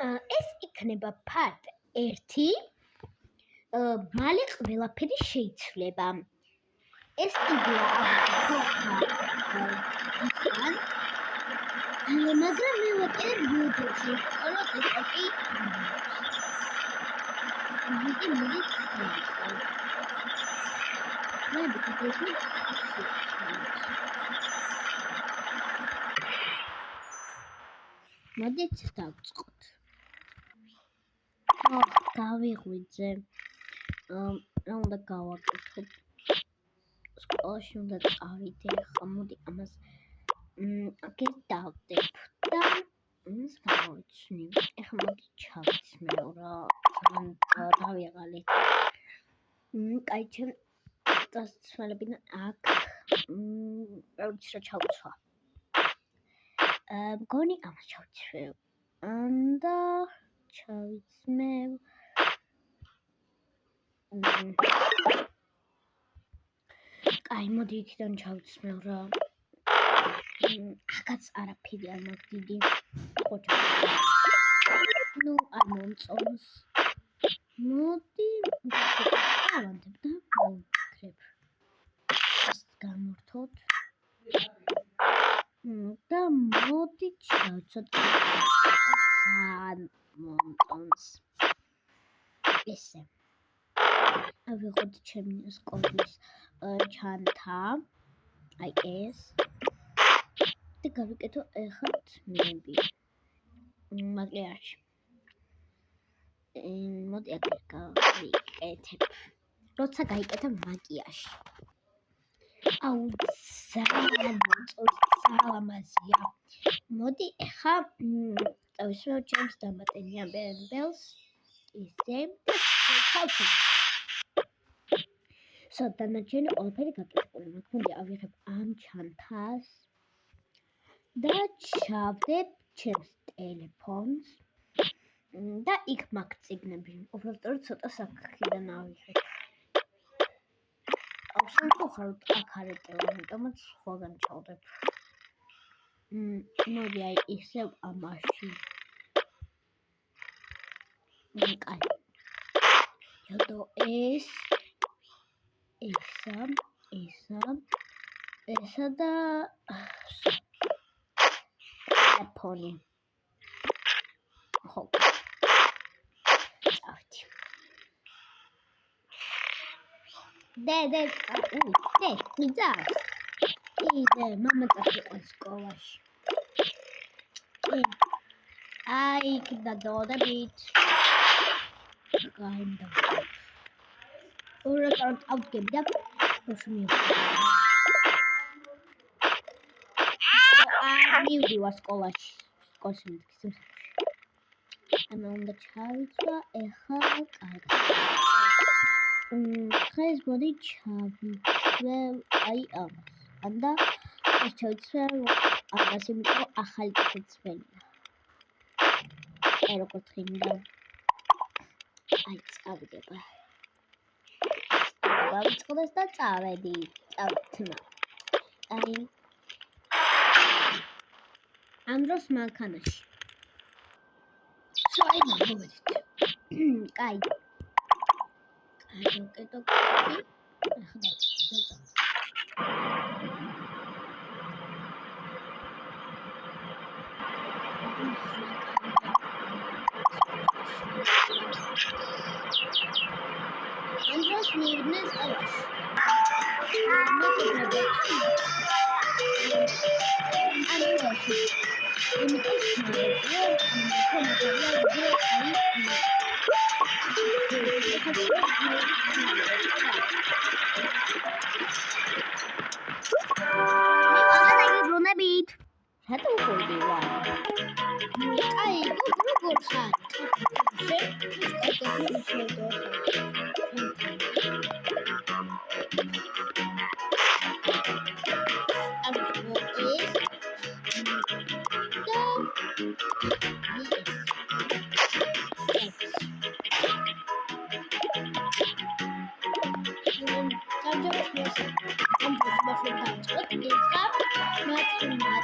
ეს იქნება part 1. მალე ყველაფერი შეიცვლება. ეს იდეა მაგრამ მე ვაკეთებ YouTube-ში. ხოლო ეტაპი მოდით დავწყოთ. გავიღვიძე. რა უნდა გავაკეთო? სკოლაში უნდა წავიდე. ხა მოდი ამას აგერ დავდებ და ის გავიცნი. ეხლა მოდი ჩავიცმე რა დავიღალე. კაი ჩემ დასწრებიდან აქ ვიცი რა ჩავცვა. მგონი ამას ჩავცვევ. და ჩავიცმევ. კაი მოდი იქიდან ჩავიცმევ რა. აქაც არაფერი არ მაქვს დიდი. ხოჭო. ნუ არ მომწონს. მოდი ავანდებ და ვიქრებ. ეს გამორთოთ. და მოდი ჩავცოთ. მომწონს. ესე. ავიღოთ ჩემი სკოლის ჩანთა. აი ეს. და გავიკეთო ეხლა თმები. მაკიაჟი. მოდი აქ გავიკეთებ. როცა გაიკეთებ მაკიაჟი. აუ ძალიან ლამაზია. მოდი ეხლა წავისვევ ჩემს დამატენიან ბენბელს. ისე ჩავცვი. დანარჩენი ყველაფერი გაკეთებული. მოდი ავიღებ ამ ჩანთას და ჩავდებ ჩემს ტელეფონს და იქ მაქვს წიგნები. უბრალოდ ცოტა საქიდან ავიღებ. სამწუხაროდ აქ არ ეტევა, ამიტომაც სხვაგან ჩავდებ. მოდი აი ისევ ამაში. კაი. ჯოდო ესა და ტელეფონი. ხო. წავედი. დე, მიწავს. დე, მამა წაიყვანს სკოლაში. აი, იქ დადოდებით. გაიმდა. ორა წავდგები და მივდივარ სკოლაში. სკოლაში მითქის. ამა უნდა ჩავიცვა ეხლა კარგი. დღეს მოდი ჩავიცვევ აი ამას. და ეს ჩავიცვევ ამას, იმიტომ ახალი წელია. აი როგორ თხინდა. აი წავიდება. გავიწყდეს და წავედი. წავთმა. აი ამ დროს მანქანაში. სოი მოვედით. კაი. ოკეი. ახლა Andros Mirnes Alash. Mathematics.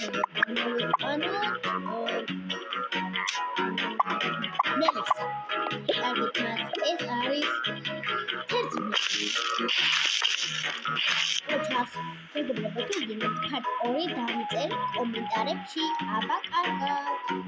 გამოვიყვანოთ მელიქს. კარგით, მას ეს არის 11. ოჩას მეგობრებო, თუ გინდათ, ფართ 2 დავიწერთ კომენტარებში. აბა, კარგად.